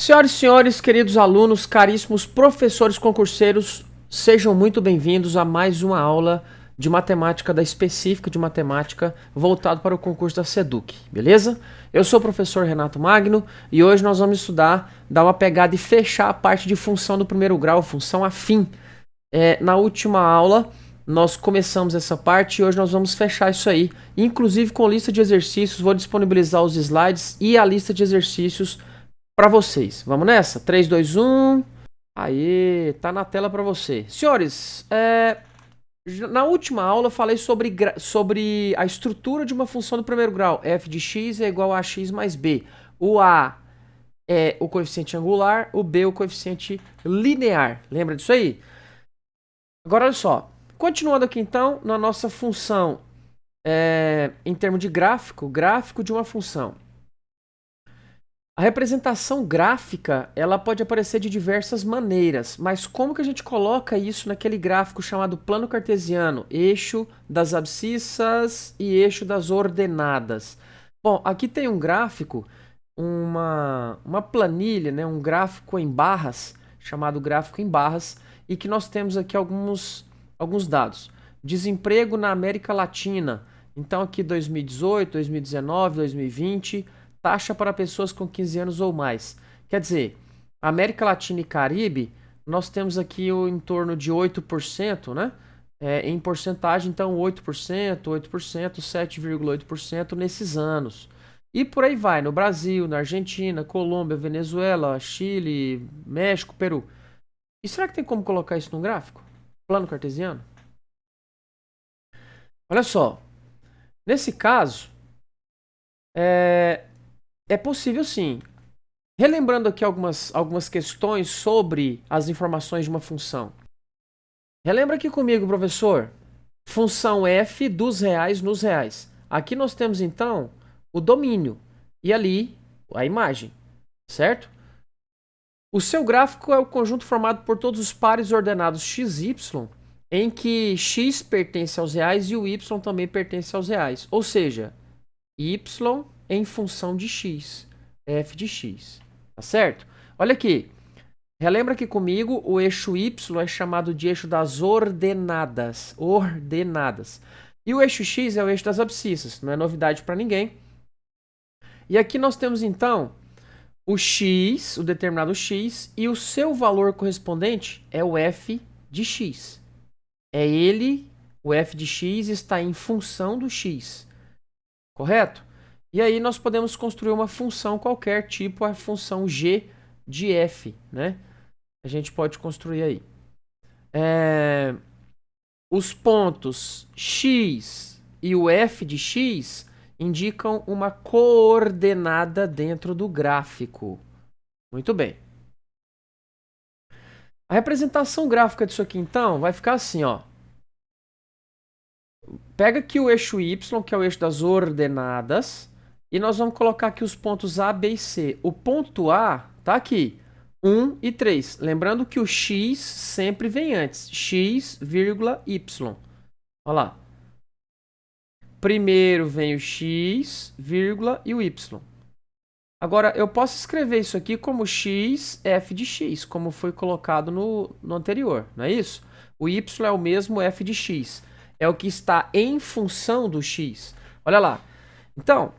Senhoras e senhores, queridos alunos, caríssimos professores concurseiros, sejam muito bem-vindos a mais uma aula de matemática da específica de matemática voltado para o concurso da SEDUC, beleza? Eu sou o professor Renato Magno e hoje nós vamos estudar, dar uma pegada e fechar a parte de função do primeiro grau, função afim. Na última aula nós começamos essa parte e hoje nós vamos fechar isso aí, inclusive com lista de exercícios. Vou disponibilizar os slides e a lista de exercícios para vocês. Vamos nessa? 3, 2, 1. Aê, tá na tela para você. Senhores, na última aula eu falei sobre a estrutura de uma função do primeiro grau. F de x é igual a x mais b. O a é o coeficiente angular, o b é o coeficiente linear. Lembra disso aí? Agora olha só. Continuando aqui então na nossa função em termos de gráfico de uma função. A representação gráfica, ela pode aparecer de diversas maneiras, mas como que a gente coloca isso naquele gráfico chamado plano cartesiano, eixo das abscissas e eixo das ordenadas? Bom, aqui tem um gráfico, uma planilha, né, um gráfico em barras, chamado gráfico em barras, e que nós temos aqui alguns dados. Desemprego na América Latina, então aqui 2018, 2019, 2020... taxa para pessoas com 15 anos ou mais. Quer dizer, América Latina e Caribe, nós temos aqui em torno de 8%, né? Em porcentagem, então 8%, 7,8% nesses anos. E por aí vai, no Brasil, na Argentina, Colômbia, Venezuela, Chile, México, Peru. E será que tem como colocar isso num gráfico? Plano cartesiano? Olha só, nesse caso, é possível sim. Relembrando aqui algumas questões sobre as informações de uma função. Relembra aqui comigo, professor. Função f dos reais nos reais. Aqui nós temos, então, o domínio. E ali, a imagem. Certo? O seu gráfico é o conjunto formado por todos os pares ordenados x, y, em que x pertence aos reais e o y também pertence aos reais. Ou seja, y em função de x. F de x. Tá certo? Olha aqui. Relembra aqui comigo, o eixo y é chamado de eixo das ordenadas. Ordenadas. E o eixo x é o eixo das abscissas. Não é novidade para ninguém. E aqui nós temos, então, o x, o determinado x, e o seu valor correspondente é o f de x. É ele, o f de x está em função do x. Correto? E aí nós podemos construir uma função qualquer, tipo a função g de f, né? A gente pode construir aí. Os pontos x e o f de x indicam uma coordenada dentro do gráfico. Muito bem. A representação gráfica disso aqui, então, vai ficar assim, ó. Pega aqui o eixo y, que é o eixo das ordenadas, e nós vamos colocar aqui os pontos A, B e C. O ponto A tá aqui, 1 e 3. Lembrando que o x sempre vem antes. X, y. Olha lá. Primeiro vem o x, e o y. Agora, eu posso escrever isso aqui como x, f de x, como foi colocado no anterior, não é isso? O y é o mesmo f de x. É o que está em função do x. Olha lá. Então,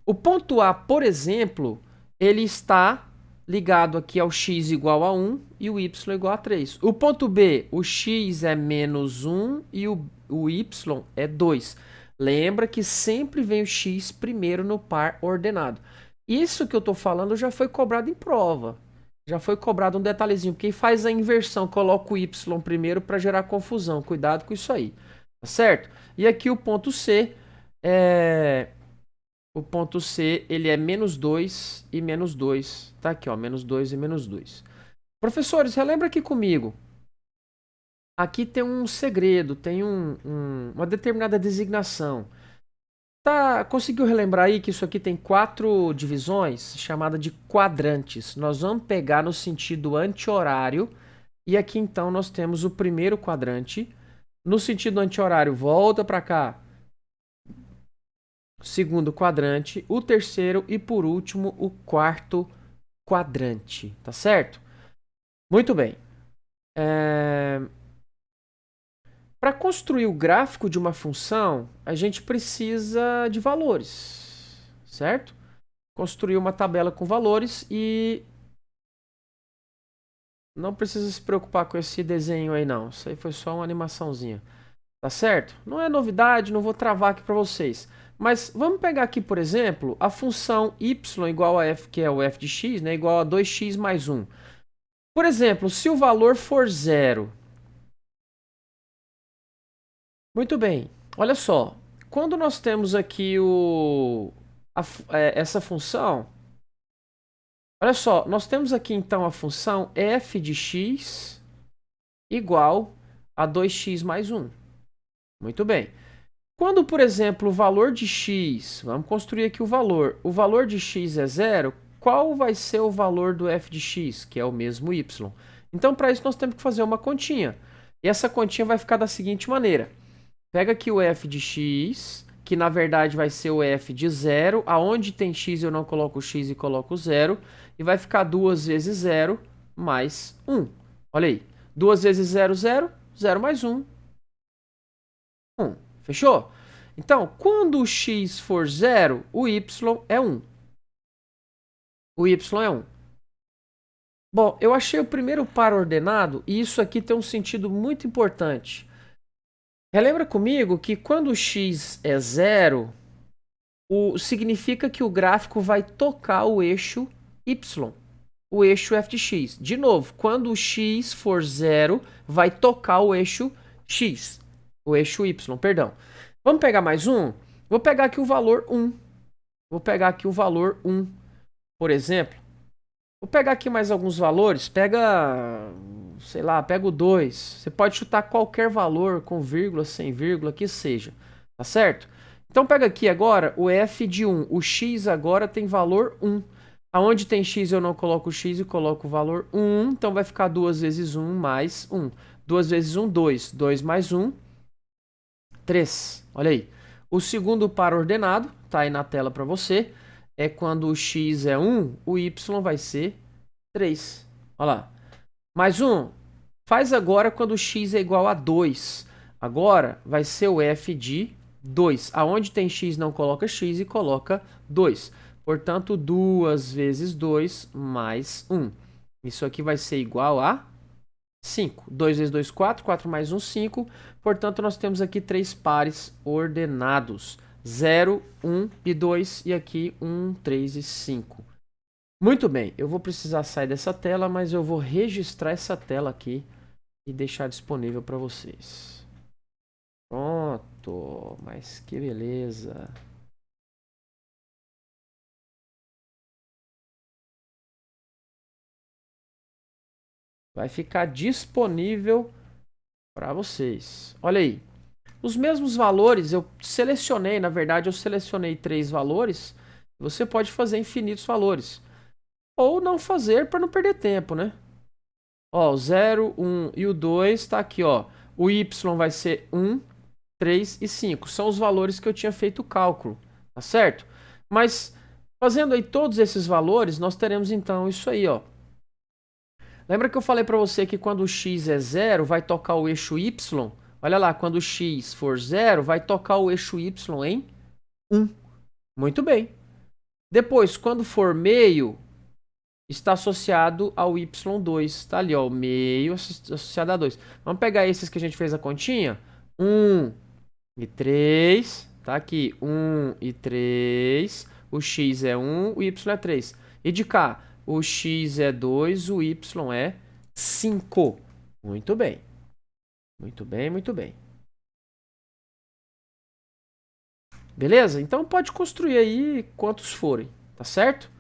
o ponto A, por exemplo, ele está ligado aqui ao x igual a 1 e o y igual a 3. O ponto B, o x é menos 1 e o y é 2. Lembra que sempre vem o x primeiro no par ordenado. Isso que eu estou falando já foi cobrado em prova. Já foi cobrado um detalhezinho. Quem faz a inversão coloca o y primeiro para gerar confusão. Cuidado com isso aí. Tá certo? E aqui o ponto C O ponto C, ele é menos 2 e menos 2. Tá aqui, ó, menos 2 e menos 2. Professores, relembra aqui comigo. Aqui tem um segredo, tem uma determinada designação. Tá, conseguiu relembrar aí que isso aqui tem 4 divisões, chamada de quadrantes. Nós vamos pegar no sentido anti-horário. E aqui, então, nós temos o primeiro quadrante. No sentido anti-horário, volta para cá. Segundo quadrante, o terceiro e, por último, o quarto quadrante, tá certo? Muito bem. Para construir o gráfico de uma função, a gente precisa de valores, certo? Construir uma tabela com valores e não precisa se preocupar com esse desenho aí não. Isso aí foi só uma animaçãozinha, tá certo? Não é novidade, não vou travar aqui para vocês. Mas vamos pegar aqui, por exemplo, a função y igual a f, que é o f de x, né, igual a 2x mais 1. Por exemplo, se o valor for zero. Muito bem, olha só. Quando nós temos aqui essa função, olha só, nós temos aqui então a função f de x igual a 2x mais 1. Muito bem. Quando, por exemplo, o valor de x, vamos construir aqui o valor de x é zero, qual vai ser o valor do f de x, que é o mesmo y? Então, para isso, nós temos que fazer uma continha. E essa continha vai ficar da seguinte maneira. Pega aqui o f de x, que na verdade vai ser o f de zero. Aonde tem x eu não coloco o x e coloco o zero. E vai ficar 2 vezes 0 mais 1. Olha aí. 2 vezes 0, 0. 0 mais 1. 1. Fechou? Então, quando o x for 0, o y é 1. O y é 1. Bom, eu achei o primeiro par ordenado e isso aqui tem um sentido muito importante. Relembra comigo que quando o x é 0, significa que o gráfico vai tocar o eixo y, o eixo f de x. De novo, quando o x for 0, vai tocar o eixo x, o eixo y, perdão. Vamos pegar mais um? Vou pegar aqui o valor 1. Vou pegar aqui o valor 1, por exemplo. Vou pegar aqui mais alguns valores. Pega, sei lá, pega o 2. Você pode chutar qualquer valor com vírgula, sem vírgula, que seja. Tá certo? Então pega aqui agora o f de 1. O x agora tem valor 1. Aonde tem x eu não coloco o x e coloco o valor 1. Então vai ficar 2 vezes 1 mais 1. 2 vezes 1, 2. 2 mais 1, 3. Olha aí. O segundo par ordenado, tá aí na tela para você, é quando o x é 1, o y vai ser 3. Olha lá. Mais um. Faz agora quando o x é igual a 2. Agora vai ser o f de 2. Aonde tem x não coloca x e coloca 2. Portanto, 2 vezes 2 mais 1. Isso aqui vai ser igual a 5. 2 vezes 2, 4. 4 mais 1, 5. Portanto, nós temos aqui 3 pares ordenados. 0, 1 e 2. E aqui 1, 3 e 5. Muito bem. Eu vou precisar sair dessa tela, mas eu vou registrar essa tela aqui e deixar disponível para vocês. Pronto. Mas que beleza. Vai ficar disponível para vocês. Olha aí. Os mesmos valores eu selecionei, na verdade eu selecionei 3 valores. Você pode fazer infinitos valores. Ou não fazer para não perder tempo, né? Ó, o 0, 1 e o 2 está aqui, ó. O y vai ser 1, 3 e 5. São os valores que eu tinha feito o cálculo, tá certo? Mas fazendo aí todos esses valores, nós teremos então isso aí, ó. Lembra que eu falei para você que quando o x é 0, vai tocar o eixo y? Olha lá, quando o x for 0, vai tocar o eixo y em 1. Muito bem. Depois, quando for meio, está associado ao y2. Está ali, ó, o meio associado a 2. Vamos pegar esses que a gente fez a continha? 1 e 3. Tá aqui, 1 e 3. O x é 1, o y é 3. E de cá, o x é 2, o y é 5. Muito bem. Muito bem, muito bem. Beleza? Então pode construir aí quantos forem, tá certo?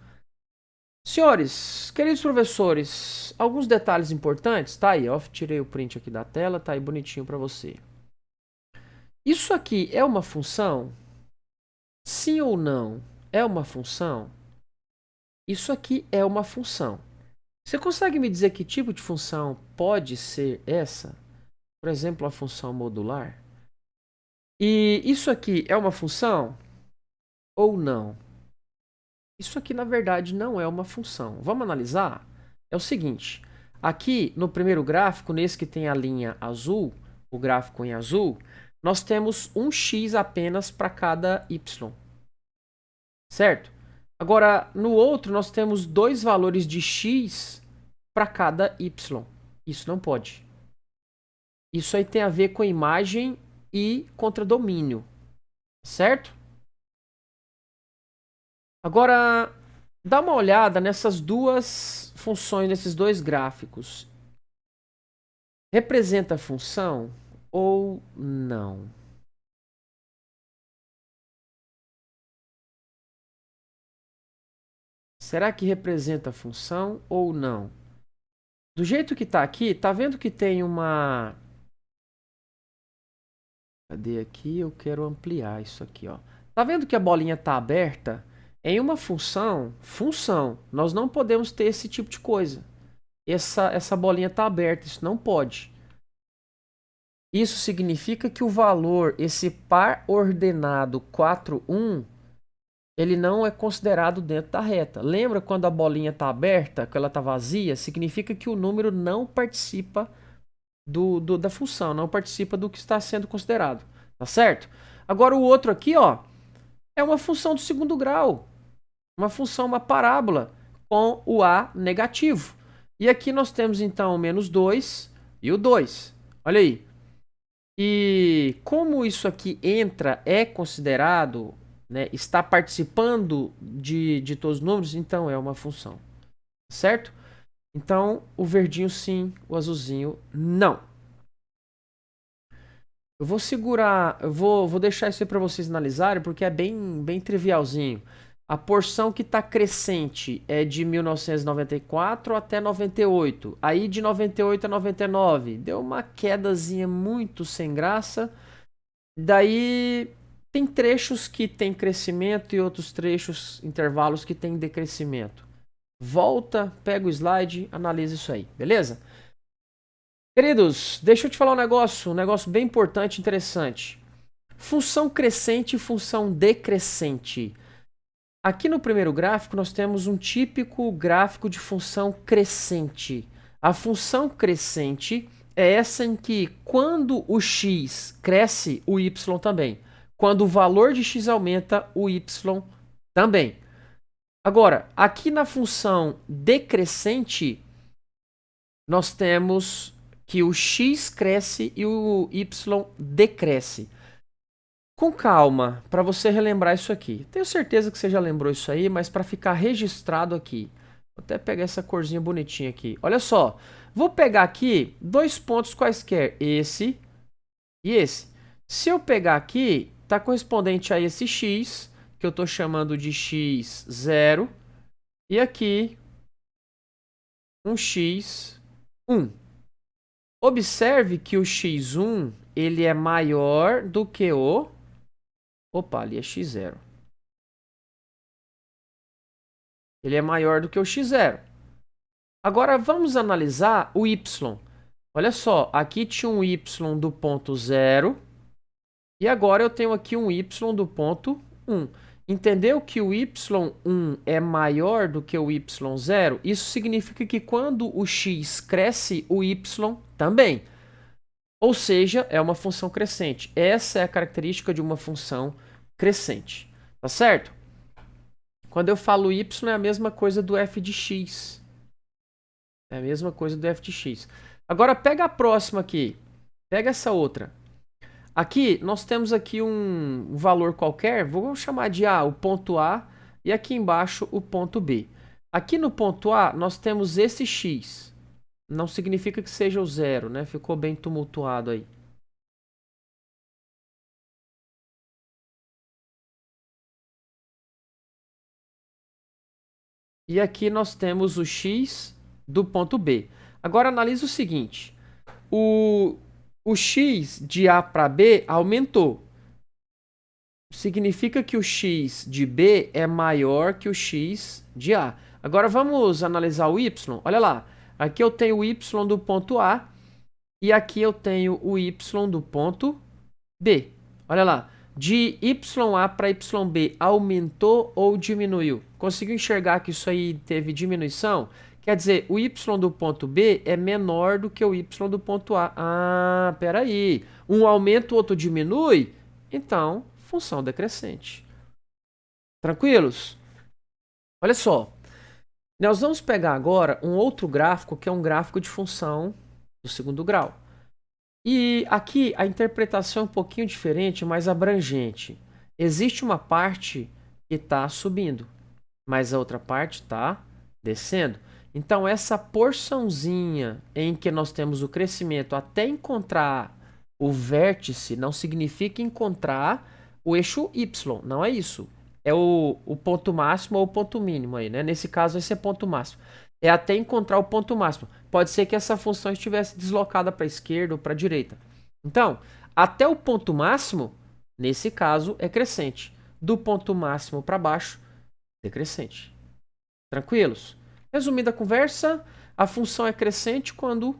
Senhores, queridos professores, alguns detalhes importantes, tá aí, ó, tirei o print aqui da tela, tá aí bonitinho para você. Isso aqui é uma função? Sim ou não? É uma função? Isso aqui é uma função. Você consegue me dizer que tipo de função pode ser essa? Por exemplo, a função modular? E isso aqui é uma função ou não? Isso aqui, na verdade, não é uma função. Vamos analisar? É o seguinte, aqui no primeiro gráfico, nesse que tem a linha azul, o gráfico em azul, nós temos um x apenas para cada y, certo? Agora, no outro, nós temos dois valores de x para cada y. Isso não pode. Isso aí tem a ver com imagem e contradomínio, certo? Agora, dá uma olhada nessas duas funções, nesses dois gráficos. Representa a função ou não? Será que representa a função ou não? Do jeito que está aqui, tá vendo que tem uma... Cadê aqui? Eu quero ampliar isso aqui, ó. Tá vendo que a bolinha está aberta? Em uma função, nós não podemos ter esse tipo de coisa. Essa bolinha está aberta, isso não pode. Isso significa que o valor, esse par ordenado 4, 1, ele não é considerado dentro da reta. Lembra quando a bolinha está aberta, que ela está vazia? Significa que o número não participa da função, não participa do que está sendo considerado. Tá certo? Agora o outro aqui, ó, é uma função do segundo grau. Uma função, uma parábola com o a negativo. E aqui nós temos então o menos 2 e o 2. Olha aí. E como isso aqui entra, é considerado, né, está participando de todos os números, então é uma função. Certo? Então, o verdinho sim, o azulzinho não. Eu vou segurar, vou deixar isso aí para vocês analisarem, porque é bem trivialzinho. A porção que está crescente é de 1994 até 98. Aí de 98 a 99 deu uma quedazinha muito sem graça. Daí tem trechos que tem crescimento e outros trechos, intervalos que tem decrescimento. Volta, pega o slide, analisa isso aí, beleza? Queridos, deixa eu te falar um negócio bem importante e interessante. Função crescente e função decrescente. Aqui no primeiro gráfico, nós temos um típico gráfico de função crescente. A função crescente é essa em que, quando o x cresce, o y também. Quando o valor de x aumenta, o y também. Agora, aqui na função decrescente, nós temos que o x cresce e o y decresce. Com calma, para você relembrar isso aqui. Tenho certeza que você já lembrou isso aí, mas para ficar registrado aqui. Vou até pegar essa corzinha bonitinha aqui. Olha só, vou pegar aqui dois pontos quaisquer, esse e esse. Se eu pegar aqui, está correspondente a esse x, que eu estou chamando de x0, e aqui um x1. Observe que o x1 ele é maior do que o... Opa, ali é x0. Ele é maior do que o x0. Agora vamos analisar o y. Olha só, aqui tinha um y do ponto 0 e agora eu tenho aqui um y do ponto 1. Entendeu que o y1 é maior do que o y0? Isso significa que quando o x cresce, o y também. Ou seja, é uma função crescente. Essa é a característica de uma função crescente. Tá certo? Quando eu falo y, é a mesma coisa do f de x. É a mesma coisa do f de x. Agora, pega a próxima aqui. Pega essa outra. Aqui, nós temos aqui um valor qualquer. Vou chamar de A, o ponto A. E aqui embaixo, o ponto B. Aqui no ponto A, nós temos esse x. Não significa que seja o zero, né? Ficou bem tumultuado aí. E aqui nós temos o x do ponto B. Agora analisa o seguinte. O x de A para B aumentou. Significa que o x de B é maior que o x de A. Agora vamos analisar o y. Olha lá. Aqui eu tenho o y do ponto A e aqui eu tenho o y do ponto B. Olha lá. De YA para YB, aumentou ou diminuiu? Conseguiu enxergar que isso aí teve diminuição? Quer dizer, o Y do ponto B é menor do que o Y do ponto A. Ah, peraí. Um aumenta, o outro diminui? Então, função decrescente. Tranquilos? Olha só. Nós vamos pegar agora um outro gráfico, que é um gráfico de função do segundo grau. E aqui a interpretação é um pouquinho diferente, mais abrangente. Existe uma parte que está subindo, mas a outra parte está descendo. Então, essa porçãozinha em que nós temos o crescimento até encontrar o vértice não significa encontrar o eixo Y, não é isso. É o ponto máximo ou o ponto mínimo aí, né? Nesse caso, esse é ponto máximo. É até encontrar o ponto máximo. Pode ser que essa função estivesse deslocada para a esquerda ou para a direita. Então, até o ponto máximo, nesse caso, é crescente. Do ponto máximo para baixo, decrescente. Tranquilos? Resumindo a conversa, a função é crescente quando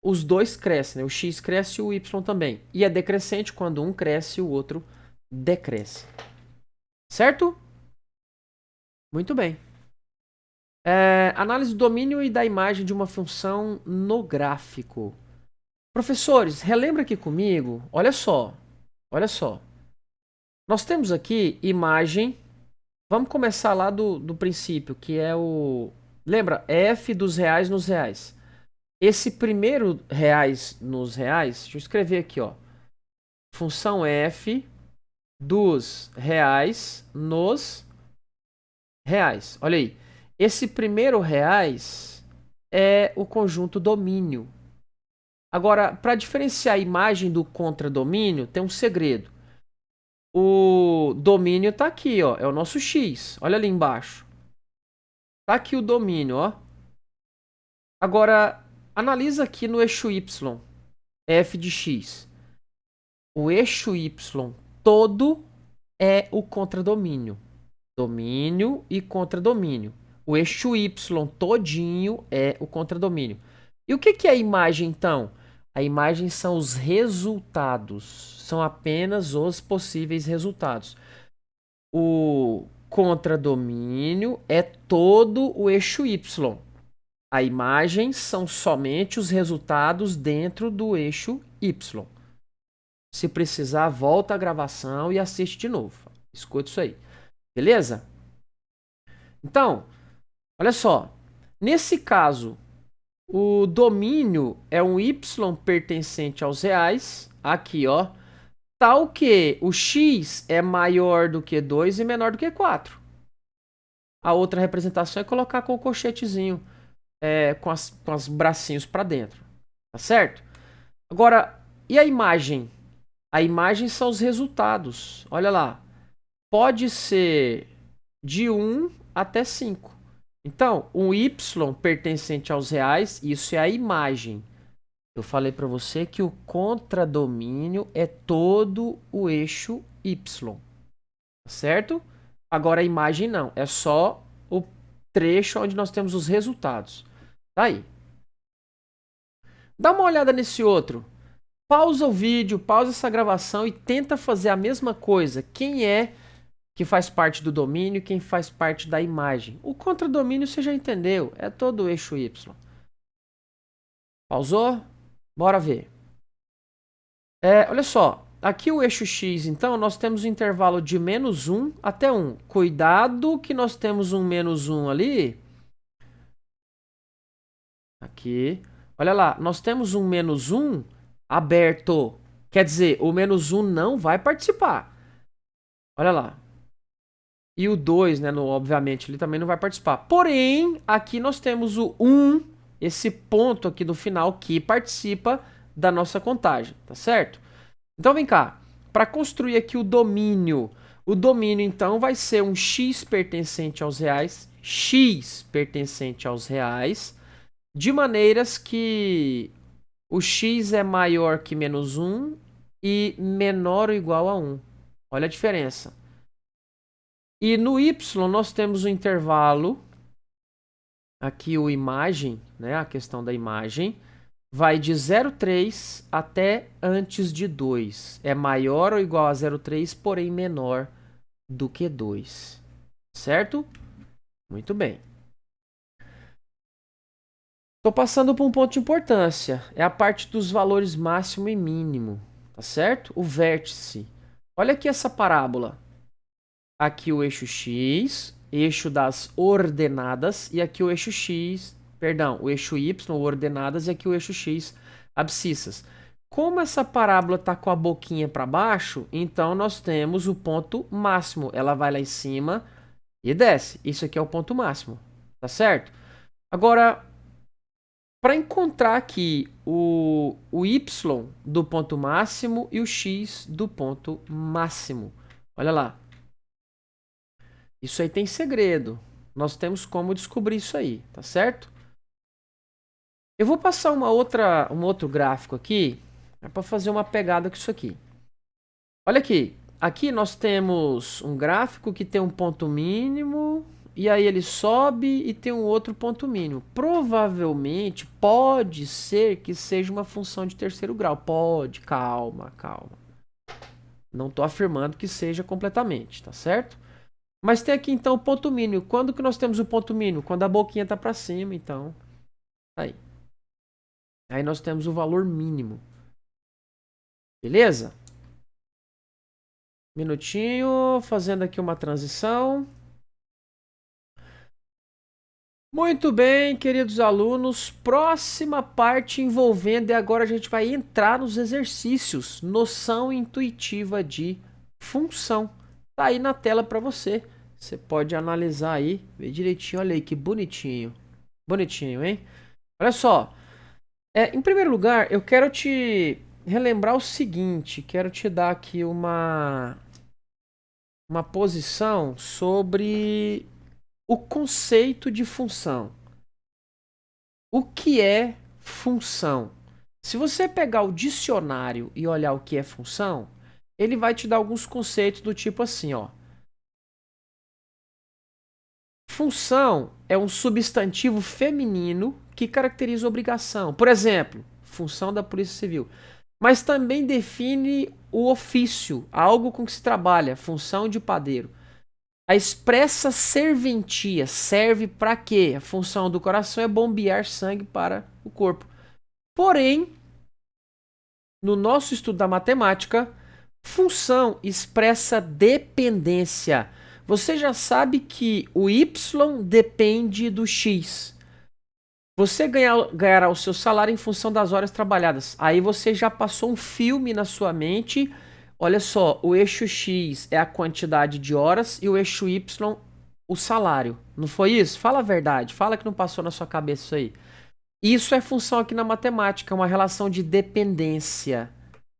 os dois crescem, né? O x cresce e o y também. E é decrescente quando um cresce e o outro decresce. Certo? Muito bem. Análise do domínio e da imagem de uma função no gráfico. Professores, relembra aqui comigo. Olha só. Olha só. Nós temos aqui imagem. Vamos começar lá do princípio, que é o... Lembra? F dos reais nos reais. Esse primeiro reais nos reais, deixa eu escrever aqui, ó. Função F dos reais nos reais. Olha aí. Esse primeiro reais é o conjunto domínio. Agora, para diferenciar a imagem do contradomínio, tem um segredo. O domínio está aqui, ó, é o nosso x. Olha ali embaixo. Tá aqui o domínio, ó. Agora, analisa aqui no eixo y, f de x. O eixo y todo é o contradomínio. Domínio e contradomínio. O eixo y todinho é o contradomínio. E o que é a imagem, então? A imagem são os resultados. São apenas os possíveis resultados. O contradomínio é todo o eixo y. A imagem são somente os resultados dentro do eixo y. Se precisar, volta a gravação e assiste de novo. Escuta isso aí. Beleza? Então, olha só. Nesse caso, o domínio é um y pertencente aos reais. Aqui, ó. Tal que o x é maior do que 2 e menor do que 4. A outra representação é colocar com o colchetezinho, com as bracinhos para dentro. Tá certo? Agora, e a imagem? A imagem são os resultados. Olha lá. Pode ser de 1 até 5. Então, um y pertencente aos reais, isso é a imagem. Eu falei para você que o contradomínio é todo o eixo y. Certo? Agora a imagem não. É só o trecho onde nós temos os resultados. Tá aí. Dá uma olhada nesse outro. Pausa o vídeo, pausa essa gravação e tenta fazer a mesma coisa. Quem é que faz parte do domínio e quem faz parte da imagem? O contradomínio você já entendeu. É todo o eixo y. Pausou? Bora ver. Olha só. Aqui o eixo x, então, nós temos um intervalo de menos 1 até 1. Cuidado que nós temos um menos 1 ali. Aqui. Olha lá, nós temos um menos 1 aberto. Quer dizer, o menos 1 não vai participar. Olha lá. E o 2, né, obviamente, ele também não vai participar. Porém, aqui nós temos o 1, esse ponto aqui do final, que participa da nossa contagem, tá certo? Então, vem cá. Para construir aqui o domínio, então, vai ser um x pertencente aos reais, de maneiras que o x é maior que menos 1 e menor ou igual a 1. Olha a diferença. E no y nós temos o intervalo, aqui o imagem, né, a questão da imagem, vai de 0,3 até antes de 2. É maior ou igual a 0,3, porém menor do que 2. Certo? Muito bem. Estou passando por um ponto de importância. É a parte dos valores máximo e mínimo. Tá certo? O vértice. Olha aqui essa parábola. Aqui o eixo X, eixo das ordenadas, e aqui o eixo X, perdão, o eixo Y, ordenadas, e aqui o eixo X, abscissas. Como essa parábola está com a boquinha para baixo, então nós temos o ponto máximo. Ela vai lá em cima e desce. Isso aqui é o ponto máximo, tá certo? Agora, para encontrar aqui o Y do ponto máximo e o X do ponto máximo. Olha lá. Isso aí tem segredo. Nós temos como descobrir isso aí, tá certo? Eu vou passar um outro gráfico aqui para fazer uma pegada com isso aqui. Olha aqui. Aqui nós temos um gráfico que tem um ponto mínimo e aí ele sobe e tem um outro ponto mínimo. Provavelmente pode ser que seja uma função de terceiro grau. Pode, calma, calma. Não estou afirmando que seja completamente, tá certo? Mas tem aqui então o ponto mínimo. Quando que nós temos o ponto mínimo? Quando a boquinha está para cima, então. Aí. Aí nós temos o valor mínimo. Beleza? Minutinho, fazendo aqui uma transição. Muito bem, queridos alunos. Próxima parte envolvendo, e agora a gente vai entrar nos exercícios. Noção intuitiva de função. Tá aí na tela para você. Você pode analisar aí, ver direitinho. Olha aí que bonitinho. Bonitinho, hein? Olha só. Em primeiro lugar, eu quero te relembrar o seguinte. Quero te dar aqui uma posição sobre o conceito de função. O que é função? Se você pegar o dicionário e olhar o que é função, ele vai te dar alguns conceitos do tipo assim, ó. Função é um substantivo feminino que caracteriza obrigação. Por exemplo, função da Polícia Civil. Mas também define o ofício, algo com que se trabalha, função de padeiro. A expressa serventia serve para quê? A função do coração é bombear sangue para o corpo. Porém, no nosso estudo da matemática, função expressa dependência. Você já sabe que o y depende do x. Você ganhará o seu salário em função das horas trabalhadas. Aí você já passou um filme na sua mente. Olha só, o eixo X é a quantidade de horas e o eixo Y, o salário. Não foi isso? Fala a verdade. Fala que não passou na sua cabeça isso aí. Isso é função aqui na matemática, é uma relação de dependência.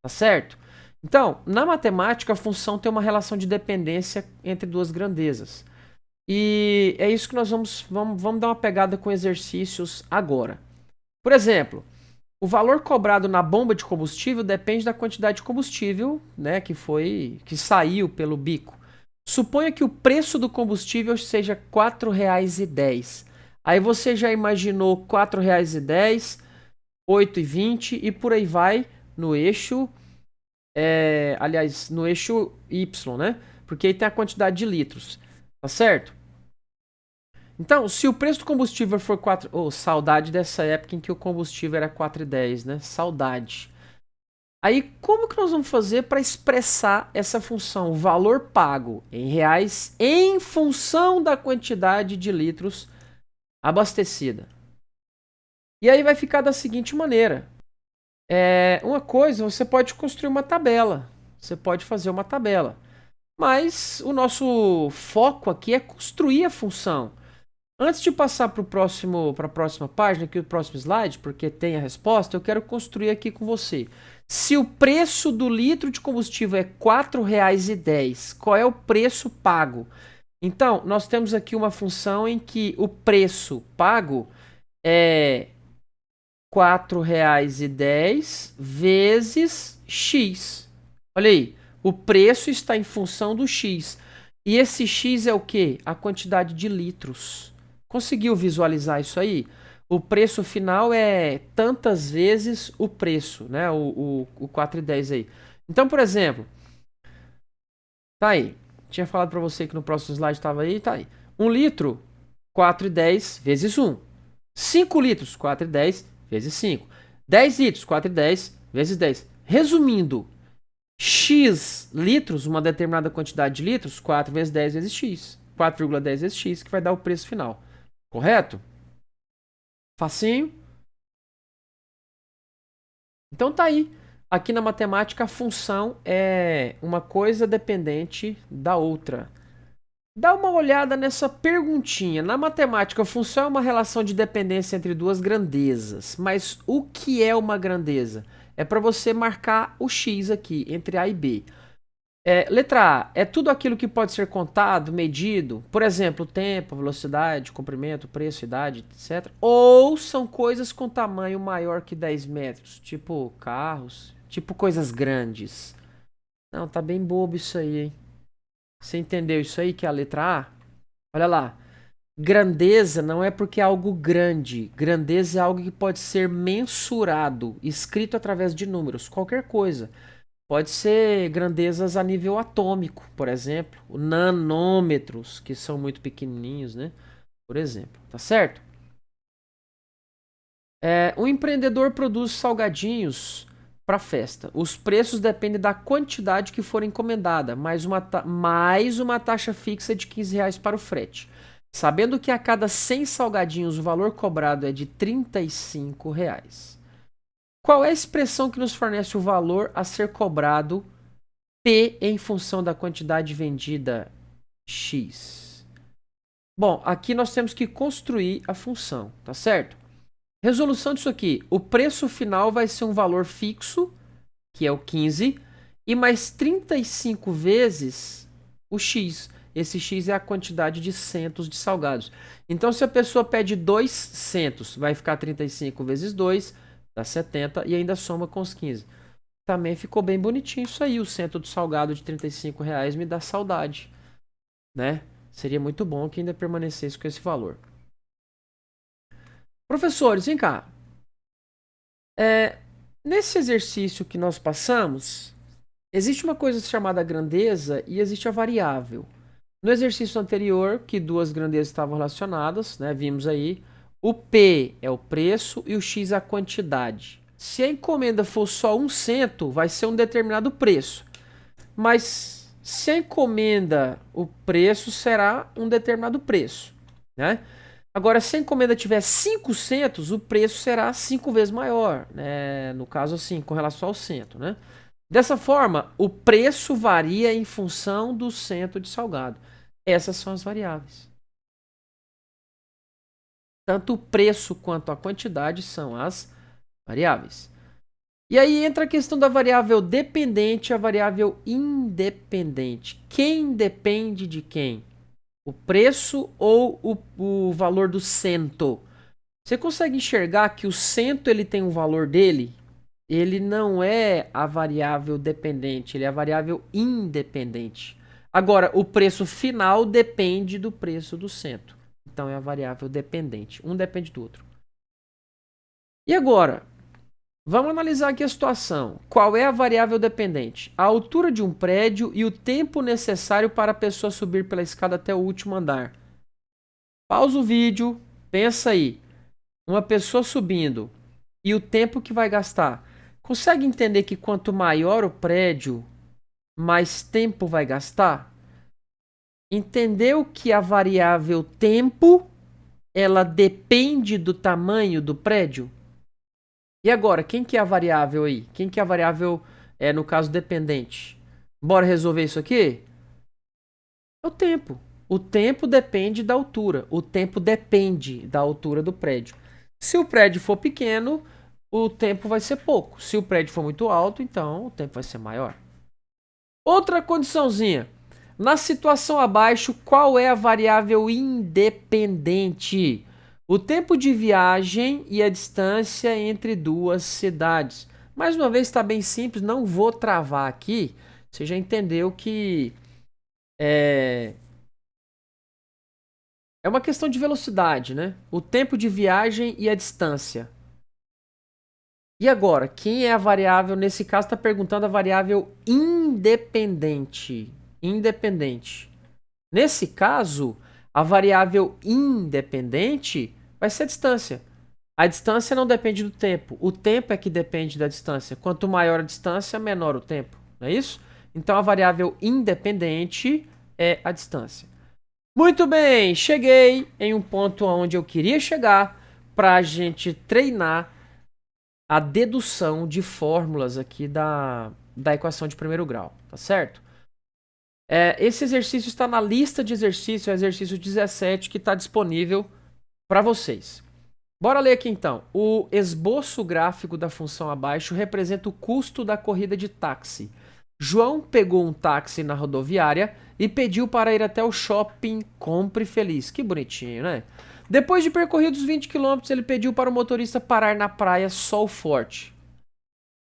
Tá certo? Então, na matemática, a função tem uma relação de dependência entre duas grandezas. E é isso que nós vamos dar uma pegada com exercícios agora. Por exemplo, o valor cobrado na bomba de combustível depende da quantidade de combustível, né, que saiu pelo bico. Suponha que o preço do combustível seja R$ 4,10. Aí você já imaginou R$ 4,10, R$ 8,20 e por aí vai no eixo, aliás, no eixo Y, né? Porque aí tem a quantidade de litros, tá certo? Então, se o preço do combustível for 4... Oh, saudade dessa época em que o combustível era 4,10, né? Saudade. Aí, como que nós vamos fazer para expressar essa função? O valor pago em reais em função da quantidade de litros abastecida. E aí vai ficar da seguinte maneira. Uma coisa, você pode construir uma tabela. Você pode fazer uma tabela. Mas o nosso foco aqui é construir a função. Antes de passar para a próxima página, aqui o próximo slide, porque tem a resposta, eu quero construir aqui com você. Se o preço do litro de combustível é R$ 4,10, qual é o preço pago? Então, nós temos aqui uma função em que o preço pago é R$ 4,10 vezes X. Olha aí, o preço está em função do X. E esse X é o quê? A quantidade de litros. Conseguiu visualizar isso aí? o preço final é tantas vezes o preço, né? O 4,10 aí. Então, por exemplo, tá aí. Tinha falado para você que no próximo slide estava aí, tá aí. 1 litro, 4,10 vezes 1. 5 litros, 4,10 vezes 5. 10 litros, 4,10 vezes 10. Resumindo, X litros, uma determinada quantidade de litros, 4 vezes 10 vezes X. 4,10 vezes X, que vai dar o preço final. Correto? Facinho? Então tá aí. Aqui na matemática, a função é uma coisa dependente da outra. Dá uma olhada nessa perguntinha. Na matemática, a função é uma relação de dependência entre duas grandezas. Mas o que é uma grandeza? É para você marcar o X aqui, entre A e B. Letra A, é tudo aquilo que pode ser contado, medido, por exemplo, tempo, velocidade, comprimento, preço, idade, etc. Ou são coisas com tamanho maior que 10 metros, tipo carros, tipo coisas grandes. Não, tá bem bobo isso aí, hein? Você entendeu isso aí que é a letra A? Olha lá. Grandeza não é porque é algo grande. Grandeza é algo que pode ser mensurado, escrito através de números, qualquer coisa. Pode ser grandezas a nível atômico, por exemplo, nanômetros, que são muito pequenininhos, né? Por exemplo, tá certo? Um empreendedor produz salgadinhos para festa. Os preços dependem da quantidade que for encomendada, mais uma taxa fixa de R$ 15 para o frete. Sabendo que a cada 100 salgadinhos o valor cobrado é de R$ 35. Qual é a expressão que nos fornece o valor a ser cobrado P em função da quantidade vendida X? Bom, aqui nós temos que construir a função, tá certo? Resolução disso aqui. O preço final vai ser um valor fixo, que é o 15, e mais 35 vezes o X. Esse X é a quantidade de centos de salgados. Então, se a pessoa pede 2 centos, vai ficar 35 vezes 2, dá 70, e ainda soma com os 15. Também ficou bem bonitinho isso aí. O cento do salgado de R$ 35 me dá saudade, né? Seria muito bom que ainda permanecesse com esse valor. Professores, vem cá. Nesse exercício que nós passamos, existe uma coisa chamada grandeza e existe a variável. No exercício anterior, que duas grandezas estavam relacionadas, né, vimos aí, o P é o preço e o X é a quantidade. Se a encomenda for só 1 cento, vai ser um determinado preço. Mas se a encomenda, o preço será um determinado preço, né? Agora, se a encomenda tiver 5 centos, o preço será 5 vezes maior, né? No caso, assim, com relação ao cento, né? Dessa forma, o preço varia em função do cento de salgado. Essas são as variáveis. Tanto o preço quanto a quantidade são as variáveis. E aí entra a questão da variável dependente e a variável independente. Quem depende de quem? O preço ou o valor do cento? Você consegue enxergar que o cento ele tem um valor dele? Ele não é a variável dependente, ele é a variável independente. Agora, o preço final depende do preço do cento. Então é a variável dependente. Um depende do outro. E agora, vamos analisar aqui a situação. Qual é a variável dependente? A altura de um prédio e o tempo necessário para a pessoa subir pela escada até o último andar. Pausa o vídeo, pensa aí. Uma pessoa subindo e o tempo que vai gastar. Consegue entender que quanto maior o prédio, mais tempo vai gastar? Entendeu que a variável tempo, ela depende do tamanho do prédio? E agora, quem que é a variável aí? Quem que é a variável, no caso, dependente? Bora resolver isso aqui? É o tempo. O tempo depende da altura. O tempo depende da altura do prédio. Se o prédio for pequeno, o tempo vai ser pouco. Se o prédio for muito alto, então o tempo vai ser maior. Outra condiçãozinha. Na situação abaixo, qual é a variável independente? O tempo de viagem e a distância entre duas cidades. Mais uma vez, está bem simples, não vou travar aqui. Você já entendeu que É uma questão de velocidade, né? O tempo de viagem e a distância. E agora, quem é a variável? Nesse caso, está perguntando a variável independente. Independente. Nesse caso, a variável independente vai ser a distância. A distância não depende do tempo. O tempo é que depende da distância. Quanto maior a distância, menor o tempo. Não é isso? Então a variável independente é a distância. Muito bem, cheguei em um ponto onde eu queria chegar para a gente treinar a dedução de fórmulas aqui da equação de primeiro grau, tá certo? Esse exercício está na lista de exercícios, é o exercício 17, que está disponível para vocês. Bora ler aqui então. O esboço gráfico da função abaixo representa o custo da corrida de táxi. João pegou um táxi na rodoviária e pediu para ir até o shopping Compre Feliz. Que bonitinho, né? Depois de percorridos 20 quilômetros, ele pediu para o motorista parar na praia Sol Forte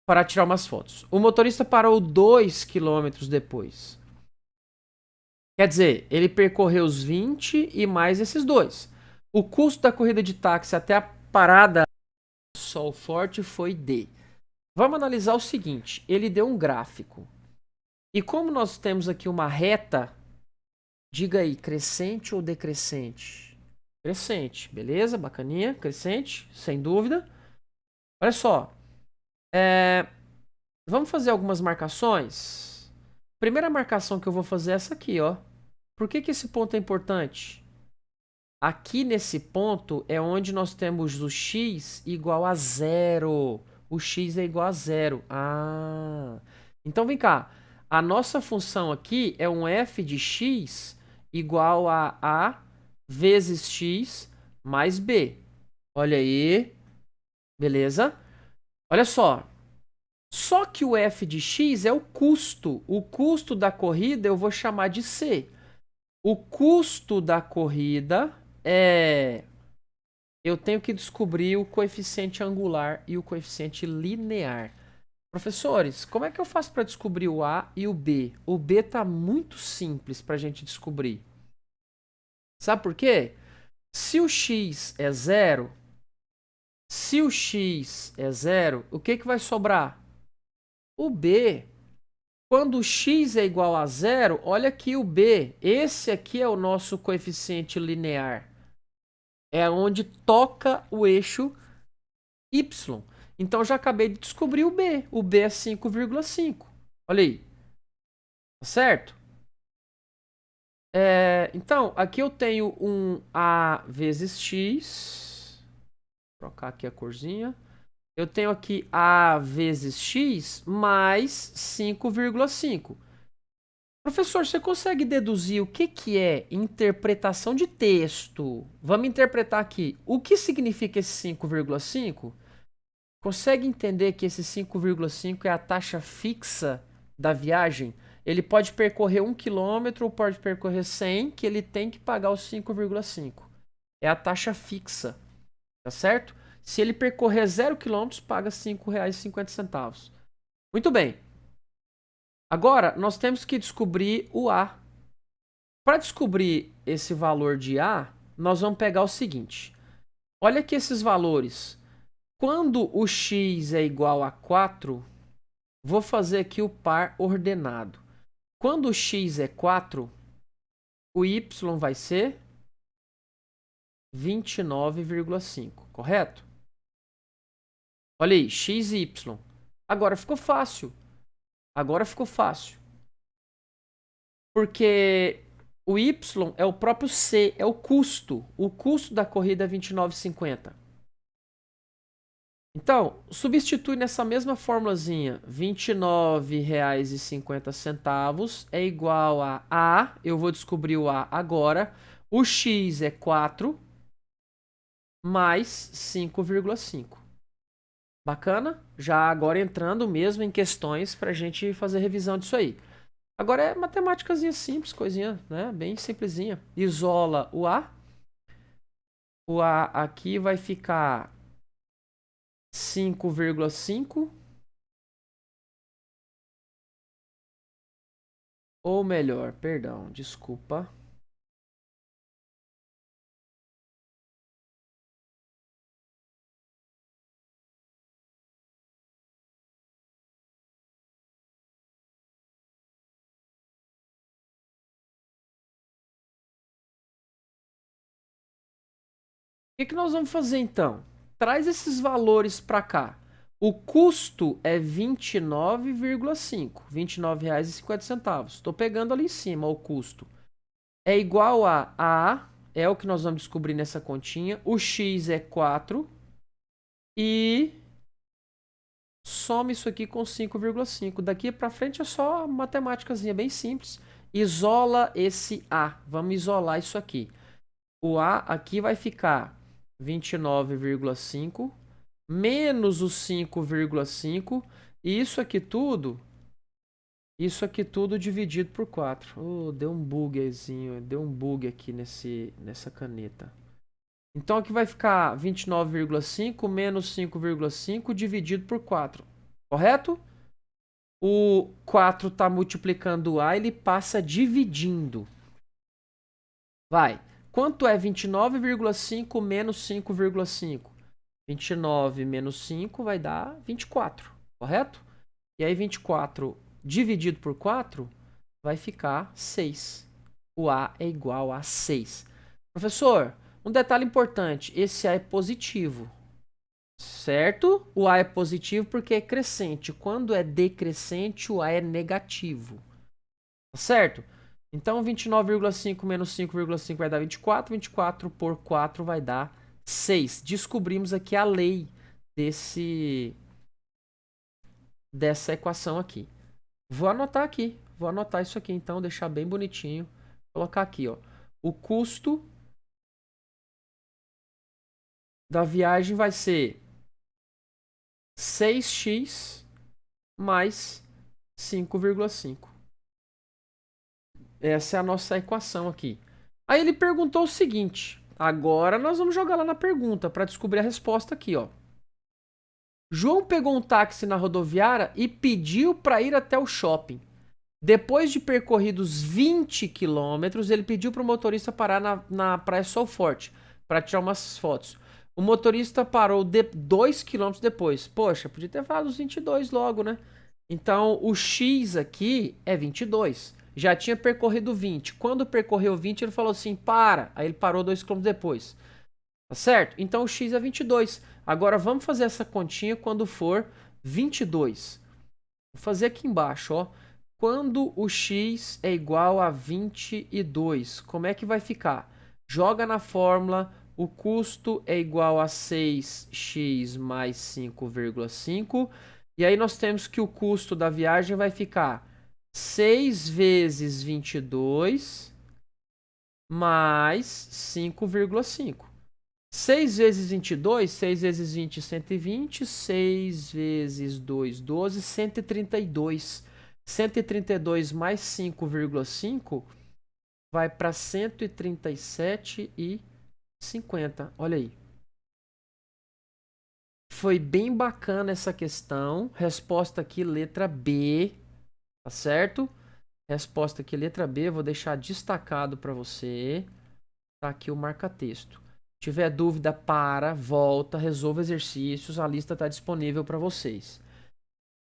para tirar umas fotos. O motorista parou 2 quilômetros depois. Quer dizer, ele percorreu os 20 e mais esses dois. O custo da corrida de táxi até a parada Sol Forte foi D. Vamos analisar o seguinte: ele deu um gráfico. E como nós temos aqui uma reta, diga aí, crescente ou decrescente? Crescente, beleza? Bacaninha, crescente, sem dúvida. Olha só, vamos fazer algumas marcações. Primeira marcação que eu vou fazer é essa aqui, ó. Por que esse ponto é importante? Aqui nesse ponto é onde nós temos o x igual a zero. O x é igual a zero. Ah, então vem cá. A nossa função aqui é um f de x igual a vezes x mais b. Olha aí. Beleza? Olha só. Só que o f de x é o custo. O custo da corrida eu vou chamar de c. O custo da corrida é... Eu tenho que descobrir o coeficiente angular e o coeficiente linear. Professores, como é que eu faço para descobrir o A e o B? O B está muito simples para a gente descobrir. Sabe por quê? Se o x é zero, o que vai sobrar? O B. Quando o x é igual a zero, olha aqui o B. Esse aqui é o nosso coeficiente linear. É onde toca o eixo Y. Então eu já acabei de descobrir o B. O B é 5,5. Olha aí. Tá certo? Então, aqui eu tenho um A vezes X. Vou trocar aqui a corzinha. Eu tenho aqui A vezes X mais 5,5. Professor, você consegue deduzir o que é interpretação de texto? Vamos interpretar aqui. O que significa esse 5,5? Consegue entender que esse 5,5 é a taxa fixa da viagem? Ele pode percorrer 1 quilômetro ou pode percorrer 100, que ele tem que pagar os 5,5. É a taxa fixa, tá certo? Se ele percorrer 0 quilômetros, paga R$ 5,50. Muito bem. Agora, nós temos que descobrir o A. Para descobrir esse valor de A, nós vamos pegar o seguinte. Olha aqui esses valores. Quando o x é igual a 4, vou fazer aqui o par ordenado. Quando o x é 4, o y vai ser 29,5, correto? Olha aí, x e y. Agora ficou fácil. Agora ficou fácil. Porque o y é o próprio c, é o custo. O custo da corrida é 29,50. Então, substitui nessa mesma formulazinha, R$ 29,50 é igual a, eu vou descobrir o A agora, o X é 4 mais 5,5. Bacana? Já agora entrando mesmo em questões para a gente fazer revisão disso aí. Agora é matemáticazinha simples, coisinha, né? Bem simplesinha. Isola o A. O A aqui vai ficar 5,5. Ou melhor, perdão, desculpa. que nós vamos fazer então? Traz esses valores para cá. O custo é 29,5, R$ 29,50. Estou pegando ali em cima o custo. É igual a, é o que nós vamos descobrir nessa continha. O x é 4 e soma isso aqui com 5,5. Daqui para frente é só matemáticazinha bem simples. Isola esse A. Vamos isolar isso aqui. O A aqui vai ficar 29,5 menos o 5,5. E isso aqui tudo dividido por 4. Oh, deu um bugzinho, deu um bug aqui nessa caneta. Então aqui vai ficar 29,5 menos 5,5 dividido por 4. Correto? O 4 está multiplicando o A, ele passa dividindo. Vai. Quanto é 29,5 menos 5,5? 29 menos 5 vai dar 24, correto? E aí 24 dividido por 4 vai ficar 6. O A é igual a 6. Professor, um detalhe importante, esse A é positivo, certo? O A é positivo porque é crescente. Quando é decrescente, o A é negativo. Tá certo? Então, 29,5 menos 5,5 vai dar 24. 24 por 4 vai dar 6. Descobrimos aqui a lei dessa equação aqui. Vou anotar aqui. Vou anotar isso aqui, então, deixar bem bonitinho. Vou colocar aqui, ó. O custo da viagem vai ser 6x mais 5,5. Essa é a nossa equação aqui. Aí ele perguntou o seguinte. Agora nós vamos jogar lá na pergunta para descobrir a resposta aqui, ó. João pegou um táxi na rodoviária e pediu para ir até o shopping. Depois de percorridos 20 quilômetros, ele pediu para o motorista parar na Praia Sol Forte para tirar umas fotos. O motorista parou 2 quilômetros depois. Poxa, podia ter falado os 22 logo, né? Então, o X aqui é 22. Já tinha percorrido 20. Quando percorreu 20, ele falou assim, para. Aí ele parou 2 quilômetros depois. Tá certo? Então, o X é 22. Agora, vamos fazer essa continha quando for 22. Vou fazer aqui embaixo, ó. Quando o x é igual a 22, como é que vai ficar? Joga na fórmula, o custo é igual a 6x mais 5,5. E aí nós temos que o custo da viagem vai ficar 6 vezes 22 mais 5,5. 6 vezes 22, 6 vezes 20, 120. 6 vezes 2, 12, 132. 132 mais 5,5 vai para 137,50. Olha aí. Foi bem bacana essa questão. Resposta aqui, letra B. Tá certo? Resposta aqui, letra B. Vou deixar destacado para você. Tá aqui o marca-texto. Tiver dúvida, para, volta, resolva exercícios. A lista está disponível para vocês.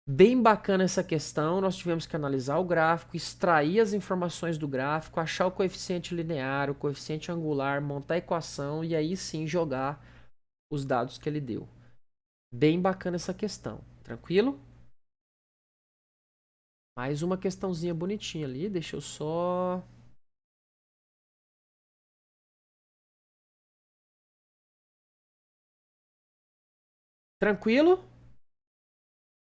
Bem bacana essa questão. Nós tivemos que analisar o gráfico, extrair as informações do gráfico, achar o coeficiente linear, o coeficiente angular, montar a equação e aí sim jogar os dados que ele deu. Bem bacana essa questão. Tranquilo? Mais uma questãozinha bonitinha ali. Deixa eu só... Tranquilo?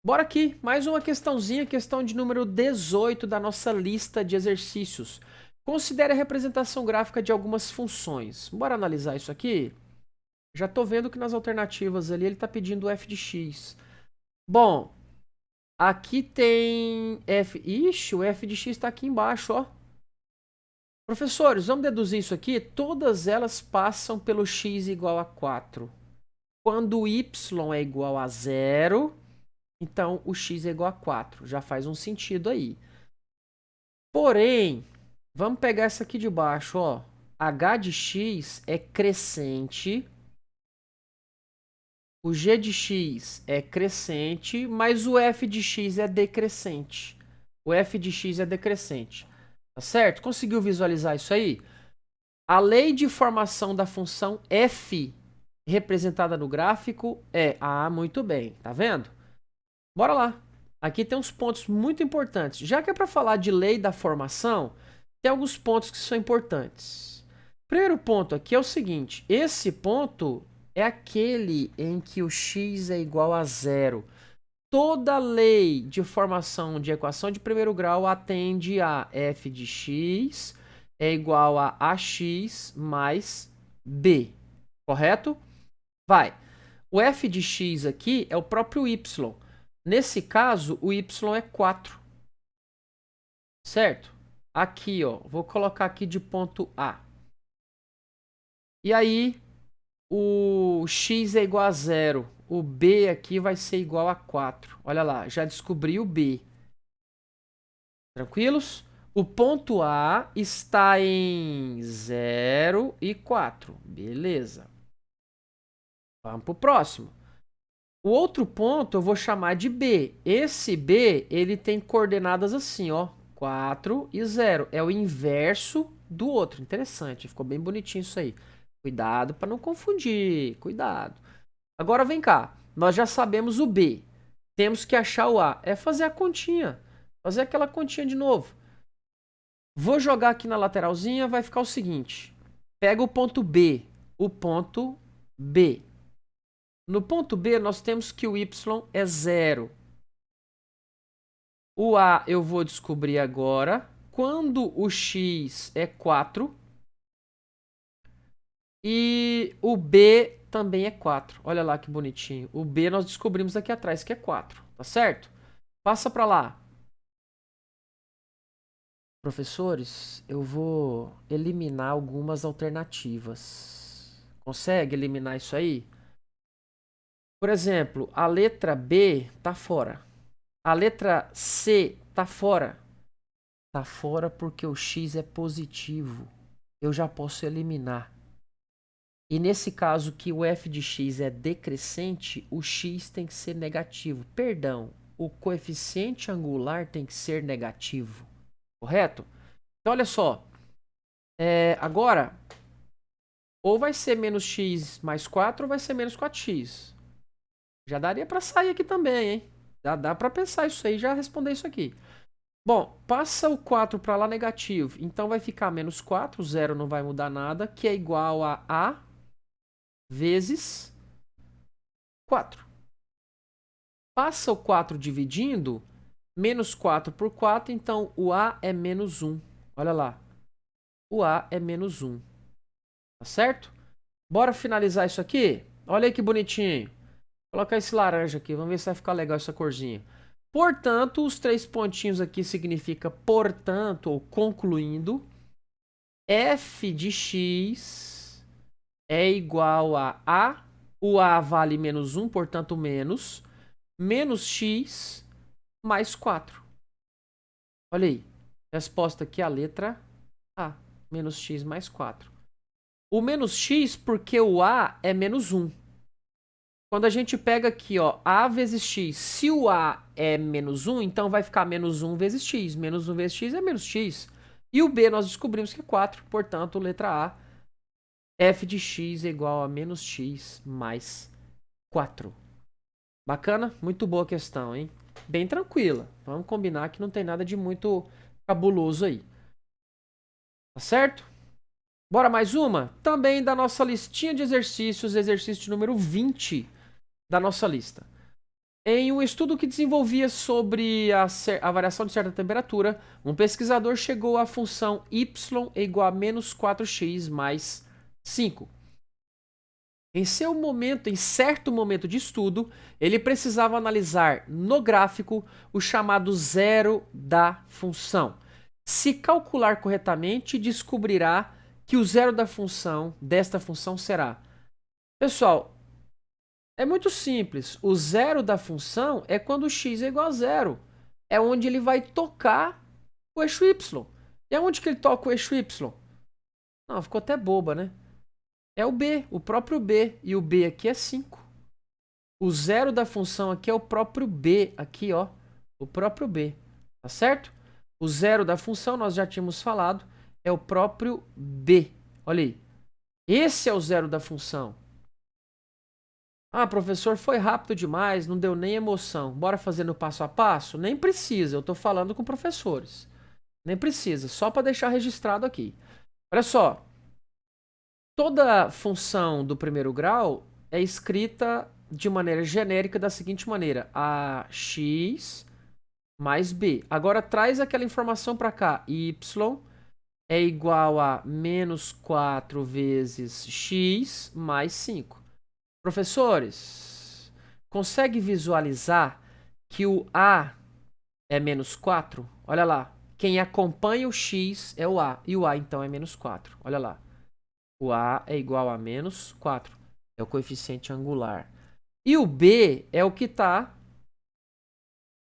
Bora aqui, mais uma questãozinha, questão de número 18 da nossa lista de exercícios. Considere a representação gráfica de algumas funções. Bora analisar isso aqui? Já tô vendo que nas alternativas ali ele tá pedindo f de x. Bom, aqui tem f... Ixi, o f de x tá aqui embaixo, ó. Professores, vamos deduzir isso aqui? Todas elas passam pelo x igual a 4. Quando y é igual a 0... Então, o x é igual a 4. Já faz um sentido aí. Porém, vamos pegar essa aqui de baixo, ó. H de x é crescente. O g de x é crescente, mas o f de x é decrescente. O f de x é decrescente. Tá certo? Conseguiu visualizar isso aí? A lei de formação da função f, representada no gráfico, é... Ah, muito bem, tá vendo? Bora lá. Aqui tem uns pontos muito importantes. Já que é para falar de lei da formação, tem alguns pontos que são importantes. Primeiro ponto aqui é o seguinte. Esse ponto é aquele em que o x é igual a zero. Toda lei de formação de equação de primeiro grau atende a f de x é igual a ax mais b. Correto? Vai. O f de x aqui é o próprio y. Nesse caso, o y é 4. Certo? Aqui, ó. Vou colocar aqui de ponto A. E aí, o x é igual a 0. O b aqui vai ser igual a 4. Olha lá, já descobri o b. Tranquilos? O ponto A está em 0 e 4. Beleza. Vamos para o próximo. O outro ponto eu vou chamar de B. Esse B, ele tem coordenadas assim, ó. 4 e 0. É o inverso do outro. Interessante, ficou bem bonitinho isso aí. Cuidado para não confundir, cuidado. Agora vem cá, nós já sabemos o B. Temos que achar o A. É fazer a continha. Fazer aquela continha de novo. Vou jogar aqui na lateralzinha, vai ficar o seguinte. Pega o ponto B. O ponto B. No ponto B, nós temos que o y é 0. O A eu vou descobrir agora. Quando o x é 4. E o B também é 4. Olha lá que bonitinho. O B nós descobrimos aqui atrás que é 4. Tá certo? Passa para lá. Professores, eu vou eliminar algumas alternativas. Consegue eliminar isso aí? Por exemplo, a letra B tá fora. A letra C tá fora. Tá fora porque o x é positivo. Eu já posso eliminar. E nesse caso que o f de x é decrescente, o x tem que ser negativo. Perdão, o coeficiente angular tem que ser negativo. Correto? Então, olha só. Agora, ou vai ser menos x mais 4 ou vai ser menos 4x. Já daria para sair aqui também, hein? Já dá para pensar isso aí, já responder isso aqui. Bom, passa o 4 para lá negativo. Então vai ficar menos 4, o 0 não vai mudar nada, que é igual a vezes 4. Passa o 4 dividindo, menos 4 por 4, então o A é menos 1. Olha lá. O A é menos 1. Tá certo? Bora finalizar isso aqui? Olha aí que bonitinho. Vou colocar esse laranja aqui, vamos ver se vai ficar legal essa corzinha. Portanto, os 3 pontinhos aqui significa portanto, ou concluindo, f de x é igual a o A vale menos 1, portanto menos x mais 4. Olha aí, resposta aqui é a letra A, menos x mais 4. O menos x porque o A é menos 1. Quando a gente pega aqui, ó, A vezes x, se o A é menos 1, então vai ficar menos 1 vezes x. Menos 1 vezes x é menos x. E o B nós descobrimos que é 4. Portanto, letra A, f de x é igual a menos x mais 4. Bacana? Muito boa questão, hein? Bem tranquila. Vamos combinar que não tem nada de muito cabuloso aí. Tá certo? Bora mais uma? Também da nossa listinha de exercícios, exercício de número 20 da nossa lista. Em um estudo que desenvolvia sobre a variação de certa temperatura, um pesquisador chegou à função y é igual a menos 4x mais 5. Em certo momento de estudo, ele precisava analisar no gráfico o chamado zero da função. Se calcular corretamente, descobrirá que o zero desta função será. Pessoal, é muito simples. O zero da função é quando x é igual a zero. É onde ele vai tocar o eixo y. E aonde que ele toca o eixo y? Não, ficou até boba, né? É o b, o próprio b. E o b aqui é 5. O zero da função aqui é o próprio b. Aqui, ó. O próprio b. Tá certo? O zero da função, nós já tínhamos falado, é o próprio b. Olha aí. Esse é o zero da função. Ah, professor, foi rápido demais, não deu nem emoção. Bora fazer no passo a passo? Nem precisa, eu tô falando com professores. Nem precisa, só para deixar registrado aqui. Olha só, toda função do primeiro grau é escrita de maneira genérica da seguinte maneira: ax mais b. Agora traz aquela informação para cá. Y é igual a menos 4 vezes x mais 5. Professores, consegue visualizar que o a é menos 4? Olha lá. Quem acompanha o x é o a. E o a, então, é menos 4. Olha lá. O a é igual a menos 4. É o coeficiente angular. E o b é o que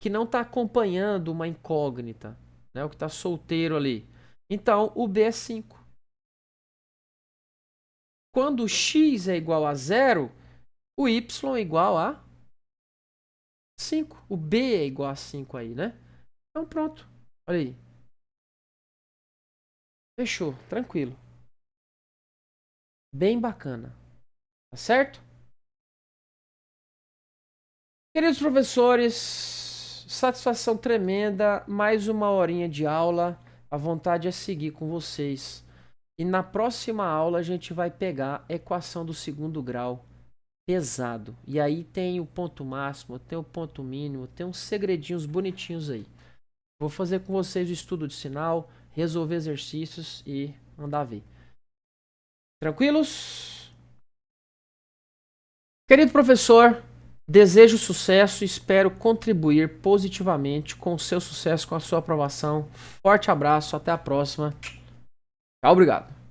não está acompanhando uma incógnita. Né? O que está solteiro ali. Então, o b é 5. Quando o x é igual a 0, o y é igual a 5. O b é igual a 5 aí, né? Então pronto. Olha aí. Fechou. Tranquilo. Bem bacana. Tá certo? Queridos professores, satisfação tremenda. Mais uma horinha de aula. A vontade é seguir com vocês. E na próxima aula a gente vai pegar a equação do segundo grau pesado. E aí tem o ponto máximo, tem o ponto mínimo, tem uns segredinhos bonitinhos aí. Vou fazer com vocês o estudo de sinal, resolver exercícios e mandar ver. Tranquilos? Querido professor, desejo sucesso e espero contribuir positivamente com o seu sucesso, com a sua aprovação. Forte abraço, até a próxima. Tchau, obrigado.